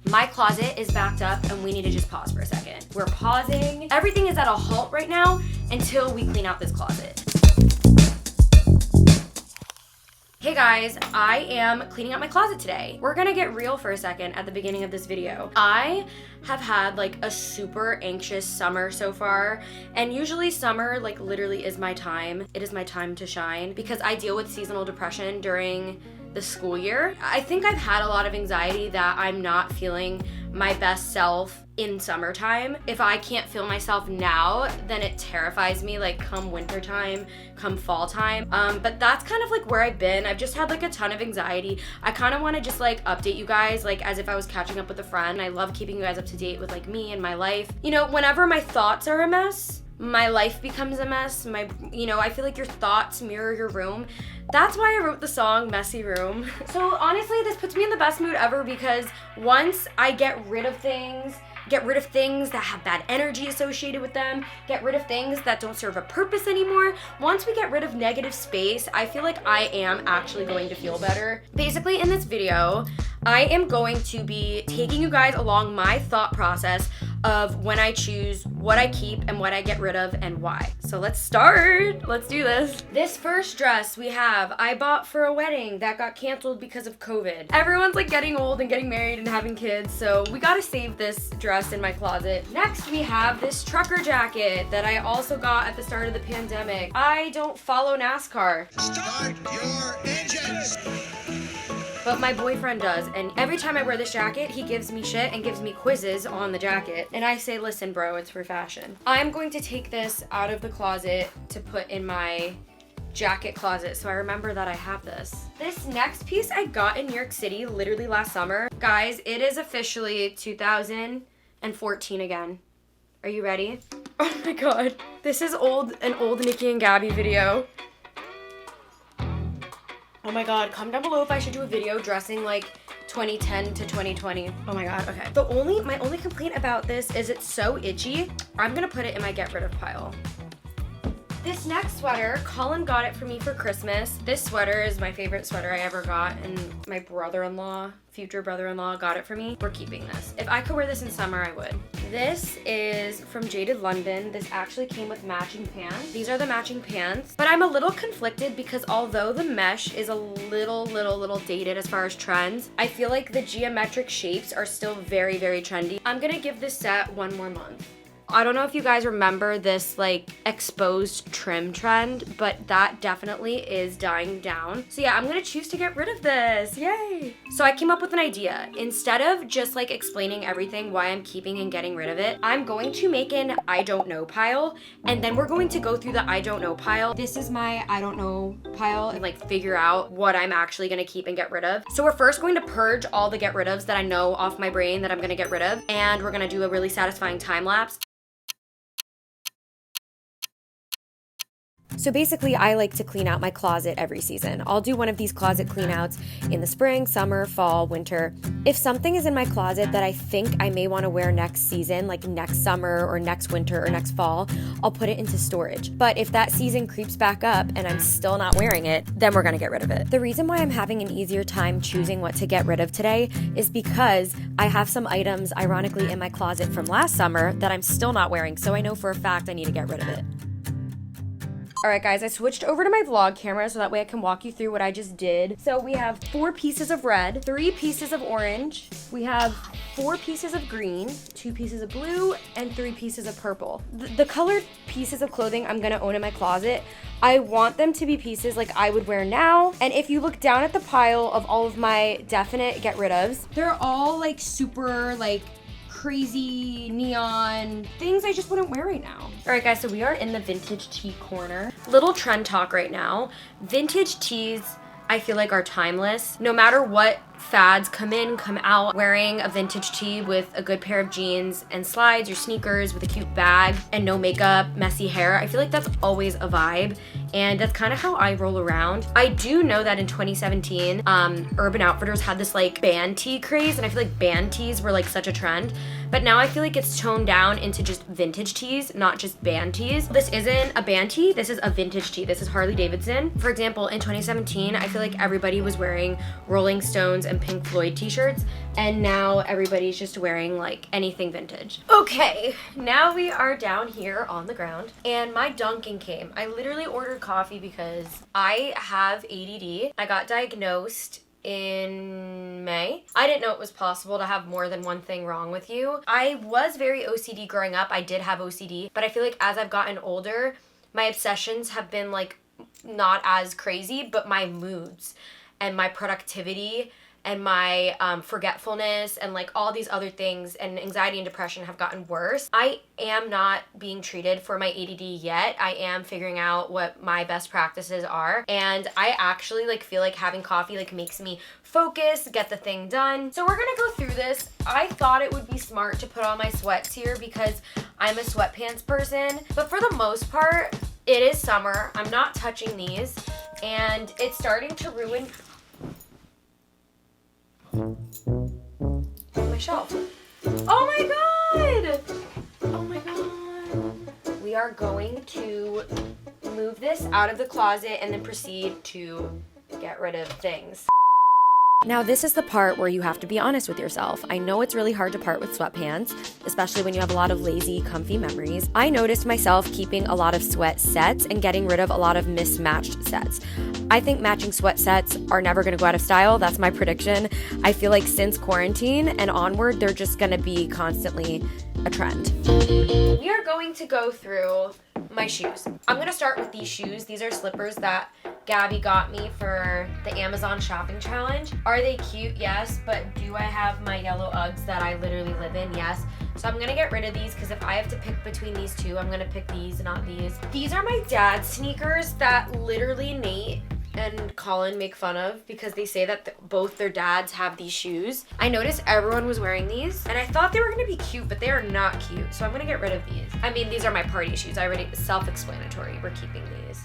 My closet is backed up and we need to just pause for a second. We're pausing. Everything is at a halt right now until we clean out this closet. Hey guys, I am cleaning out my closet today. We're gonna get real for a second at the beginning of this video. I have had like a super anxious summer so far, and usually summer like literally is my time. It is my time to shine because I deal with seasonal depression during the school year. I think I've had a lot of anxiety that I'm not feeling my best self in summertime. If I can't feel myself now, then it terrifies me like come wintertime, come fall time. But that's kind of like where I've been. I've just had like a ton of anxiety. I kind of want to just like update you guys like as if I was catching up with a friend. I love keeping you guys up to date with like me and my life. You know, whenever my thoughts are a mess, my life becomes a mess. I feel like your thoughts mirror your room. That's why I wrote the song Messy Room. So honestly, this puts me in the best mood ever because once I get rid of things that have bad energy associated with them, get rid of things that don't serve a purpose anymore. Once we get rid of negative space, I feel like I am actually going to feel better. Basically, in this video, I am going to be taking you guys along my thought process of when I choose what I keep and what I get rid of and why. So let's start. Let's do this. This first dress I bought for a wedding that got canceled because of COVID. Everyone's like getting old and getting married and having kids, so we gotta save this dress in my closet. Next, we have this trucker jacket that I also got at the start of the pandemic. I don't follow NASCAR. Start your engines! But my boyfriend does, and every time I wear this jacket, he gives me shit and gives me quizzes on the jacket. And I say, listen bro, it's for fashion. I'm going to take this out of the closet to put in my jacket closet so I remember that I have this. This next piece I got in New York City literally last summer. Guys, it is officially 2014 again. Are you ready? Oh my god. This is an old Niki and Gabi video. Oh my god, comment down below if I should do a video dressing like 2010 to 2020. Oh my god, okay. My only complaint about this is it's so itchy. I'm gonna put it in my get rid of pile. This next sweater, Colin got it for me for Christmas. This sweater is my favorite sweater I ever got, and my future brother-in-law got it for me. We're keeping this. If I could wear this in summer, I would. This is from Jaded London. This actually came with matching pants. These are the matching pants, but I'm a little conflicted because although the mesh is a little dated as far as trends, I feel like the geometric shapes are still very, very trendy. I'm gonna give this set one more month. I don't know if you guys remember this like exposed trim trend, but that definitely is dying down. So yeah, I'm gonna choose to get rid of this, yay! So I came up with an idea. Instead of just like explaining everything why I'm keeping and getting rid of it, I'm going to make an I don't know pile, and then we're going to go through the I don't know pile. This is my I don't know pile and like figure out what I'm actually gonna keep and get rid of. So we're first going to purge all the get rid ofs that I know off my brain that I'm gonna get rid of, and we're gonna do a really satisfying time lapse. So basically, I like to clean out my closet every season. I'll do one of these closet clean outs in the spring, summer, fall, winter. If something is in my closet that I think I may want to wear next season, like next summer or next winter or next fall, I'll put it into storage. But if that season creeps back up and I'm still not wearing it, then we're gonna get rid of it. The reason why I'm having an easier time choosing what to get rid of today is because I have some items, ironically, in my closet from last summer that I'm still not wearing, so I know for a fact I need to get rid of it. Alright guys, I switched over to my vlog camera so that way I can walk you through what I just did. So we have 4 pieces of red, 3 pieces of orange, we have 4 pieces of green, 2 pieces of blue, and 3 pieces of purple. The colored pieces of clothing I'm gonna own in my closet, I want them to be pieces like I would wear now. And if you look down at the pile of all of my definite get rid ofs, they're all like super like crazy neon things I just wouldn't wear right now. All right guys, so we are in the vintage tee corner. Little trend talk right now. Vintage tees I feel like are timeless. No matter what fads come in, come out, wearing a vintage tee with a good pair of jeans and slides or sneakers with a cute bag and no makeup, messy hair, I feel like that's always a vibe, and that's kind of how I roll around. I do know that in 2017, Urban Outfitters had this like band tee craze, and I feel like band tees were like such a trend, but now I feel like it's toned down into just vintage tees, not just band tees. This isn't a band tee, this is a vintage tee. This is Harley Davidson. For example, in 2017, I feel like everybody was wearing Rolling Stones and Pink Floyd t-shirts, and now everybody's just wearing like anything vintage. Okay, now we are down here on the ground, and my Dunkin' came. I literally ordered coffee because I have ADD. I got diagnosed in May. I didn't know it was possible to have more than one thing wrong with you. I was very OCD growing up. I did have OCD, but I feel like as I've gotten older, my obsessions have been like not as crazy, but my moods and my productivity and my forgetfulness and like all these other things and anxiety and depression have gotten worse. I am not being treated for my ADD yet. I am figuring out what my best practices are, and I actually like feel like having coffee like makes me focus, get the thing done. So we're gonna go through this. I thought it would be smart to put on my sweats here because I'm a sweatpants person, but for the most part, it is summer. I'm not touching these, and it's starting to ruin my shelf. Oh my god! Oh my god. We are going to move this out of the closet and then proceed to get rid of things. Now this is the part where you have to be honest with yourself. I know it's really hard to part with sweatpants, especially when you have a lot of lazy, comfy memories. I noticed myself keeping a lot of sweat sets and getting rid of a lot of mismatched sets. I think matching sweat sets are never gonna go out of style. That's my prediction. I feel like since quarantine and onward, they're just gonna be constantly a trend. We are going to go through my shoes. I'm gonna start with these shoes. These are slippers that Gabby got me for the Amazon shopping challenge. Are they cute? Yes, but do I have my yellow Uggs that I literally live in? Yes. So I'm gonna get rid of these because if I have to pick between these two, I'm gonna pick these, not these. These are my dad's sneakers that literally Nate and Colin make fun of because they say that both their dads have these shoes. I noticed everyone was wearing these and I thought they were gonna be cute, but they are not cute. So I'm gonna get rid of these. I mean, these are my party shoes. I already, self-explanatory. We're keeping these.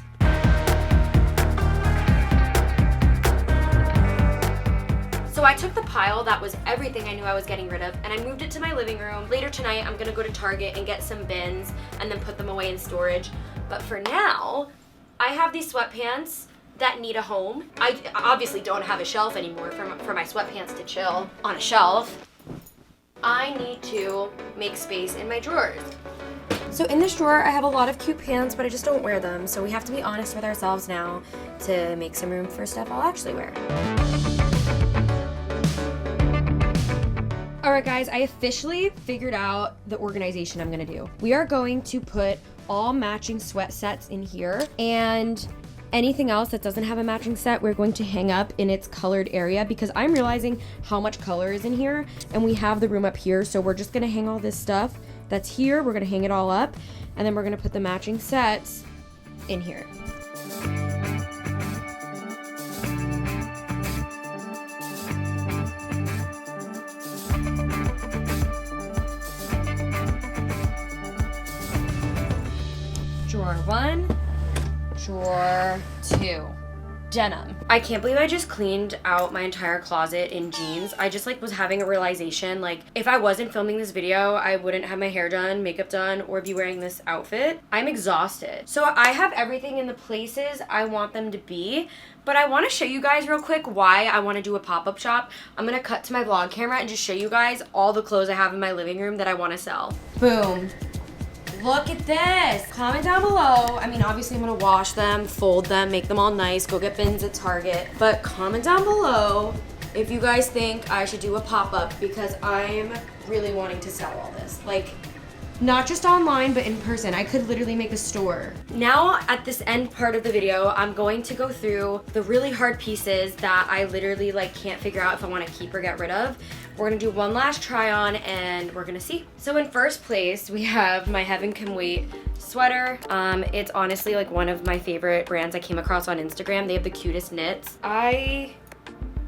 So I took the pile that was everything I knew I was getting rid of and I moved it to my living room. Later tonight, I'm gonna go to Target and get some bins and then put them away in storage. But for now, I have these sweatpants that need a home. I obviously don't have a shelf anymore for my sweatpants to chill on a shelf. I need to make space in my drawers. So in this drawer, I have a lot of cute pants, but I just don't wear them. So we have to be honest with ourselves now to make some room for stuff I'll actually wear. All right, guys, I officially figured out the organization I'm gonna do. We are going to put all matching sweat sets in here, and anything else that doesn't have a matching set, we're going to hang up in its colored area because I'm realizing how much color is in here, and we have the room up here, so we're just gonna hang all this stuff that's here, we're gonna hang it all up, and then we're gonna put the matching sets in here. Drawer 1, drawer 2. Denim. I can't believe I just cleaned out my entire closet in jeans. I just like was having a realization, like if I wasn't filming this video, I wouldn't have my hair done, makeup done, or be wearing this outfit. I'm exhausted. So I have everything in the places I want them to be, but I want to show you guys real quick why I want to do a pop-up shop. I'm gonna cut to my vlog camera and just show you guys all the clothes I have in my living room that I want to sell. Boom. Look at this. Comment down below. I mean, obviously I'm gonna wash them, fold them, make them all nice, go get bins at Target. But comment down below if you guys think I should do a pop-up because I'm really wanting to sell all this. Like, not just online, but in person. I could literally make a store. Now, at this end part of the video, I'm going to go through the really hard pieces that I literally like can't figure out if I want to keep or get rid of. We're gonna do one last try on and we're gonna see. So in first place, we have my Heaven Can Wait sweater. It's honestly like one of my favorite brands I came across on Instagram. They have the cutest knits. I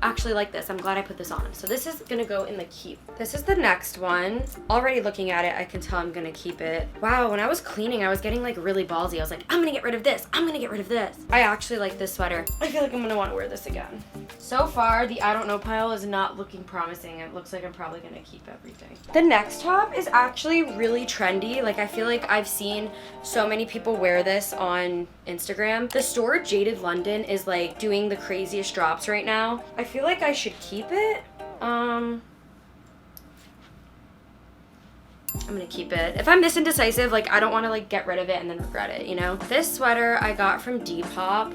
actually like this. I'm glad I put this on. So this is gonna go in the keep. This is the next one. Already looking at it, I can tell I'm gonna keep it. Wow, when I was cleaning, I was getting like really ballsy. I was like, I'm gonna get rid of this. I'm gonna get rid of this. I actually like this sweater. I feel like I'm gonna wanna wear this again. So far, the I don't know pile is not looking promising. It looks like I'm probably gonna keep everything. The next top is actually really trendy. Like, I feel like I've seen so many people wear this on Instagram. The store Jaded London is like doing the craziest drops right now. I feel like I should keep it. I'm gonna keep it. If I'm this indecisive, like, I don't want to like get rid of it and then regret it, you know? This sweater I got from Depop.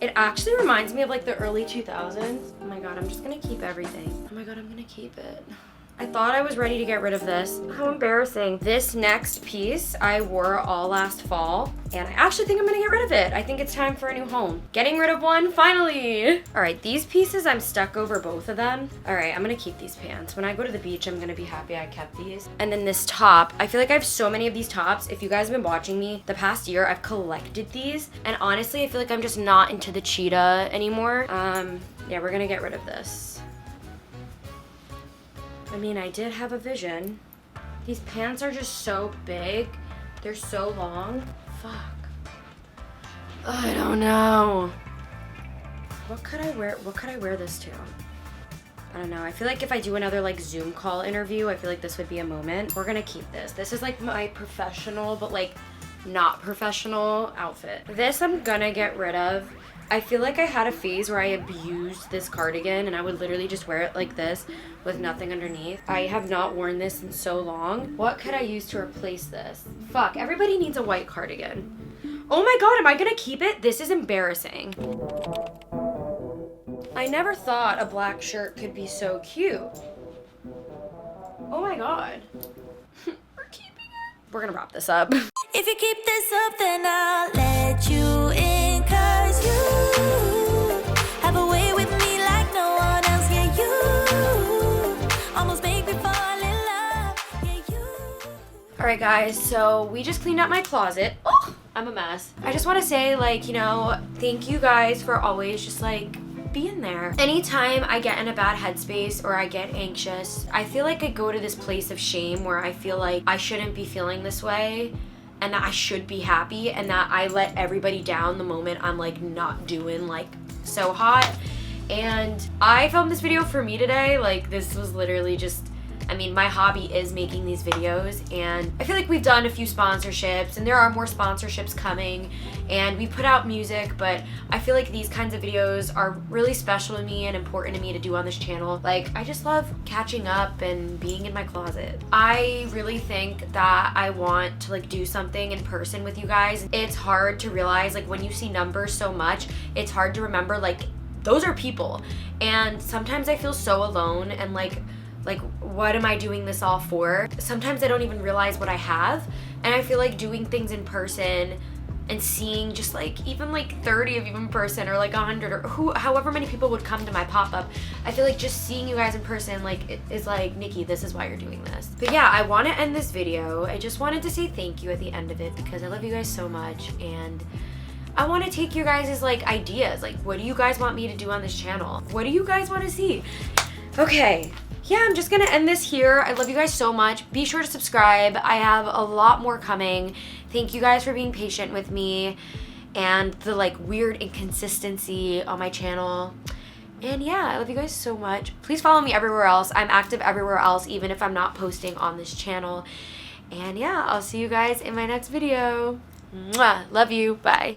It actually reminds me of like the early 2000s. Oh my god, I'm just gonna keep everything. Oh my god, I'm gonna keep it. I thought I was ready to get rid of this. How embarrassing. This next piece I wore all last fall, and I actually think I'm gonna get rid of it. I think it's time for a new home. Getting rid of one, finally. All right, these pieces, I'm stuck over both of them. All right, I'm gonna keep these pants. When I go to the beach, I'm gonna be happy I kept these. And then this top, I feel like I have so many of these tops. If you guys have been watching me the past year, I've collected these. And honestly, I feel like I'm just not into the cheetah anymore. Yeah, we're gonna get rid of this. I mean, I did have a vision. These pants are just so big. They're so long. Fuck. I don't know. What could I wear? What could I wear this to? I don't know. I feel like if I do another like Zoom call interview, I feel like this would be a moment. We're gonna keep this. This is like my professional, but like not professional outfit. This I'm gonna get rid of. I feel like I had a phase where I abused this cardigan and I would literally just wear it like this with nothing underneath. I have not worn this in so long. What could I use to replace this? Fuck, everybody needs a white cardigan. Oh my god, am I gonna keep it? This is embarrassing. I never thought a black shirt could be so cute. Oh my god. We're keeping it. We're gonna wrap this up. If you keep this up, then I'll let you in, 'cause you have a way with me like no one else. Yeah, you almost make me fall in love. Yeah, you. All right, guys, so we just cleaned out my closet. Oh, I'm a mess. I just want to say, like, you know, thank you guys for always just like being there. Anytime I get in a bad headspace or I get anxious, I feel like I go to this place of shame where I feel like I shouldn't be feeling this way and that I should be happy and that I let everybody down the moment I'm like not doing like so hot. And I filmed this video for me today. Like, this was literally just, I mean, my hobby is making these videos, and I feel like we've done a few sponsorships and there are more sponsorships coming, and we put out music, but I feel like these kinds of videos are really special to me and important to me to do on this channel. Like, I just love catching up and being in my closet. I really think that I want to like do something in person with you guys. It's hard to realize, like, when you see numbers so much, it's hard to remember like those are people, and sometimes I feel so alone and like what am I doing this all for? Sometimes I don't even realize what I have, and I feel like doing things in person and seeing just like even like 30 of you in person or like 100 or however many people would come to my pop-up, I feel like just seeing you guys in person like it is like, Nikki, this is why you're doing this. But yeah, I want to end this video. I just wanted to say thank you at the end of it because I love you guys so much, and I want to take your guys' like ideas. Like, what do you guys want me to do on this channel? What do you guys want to see? Okay. Yeah, I'm just gonna end this here. I love you guys so much. Be sure to subscribe. I have a lot more coming. Thank you guys for being patient with me and the like weird inconsistency on my channel. And yeah, I love you guys so much. Please follow me everywhere else. I'm active everywhere else, even if I'm not posting on this channel. And yeah, I'll see you guys in my next video. Mwah. Love you. Bye.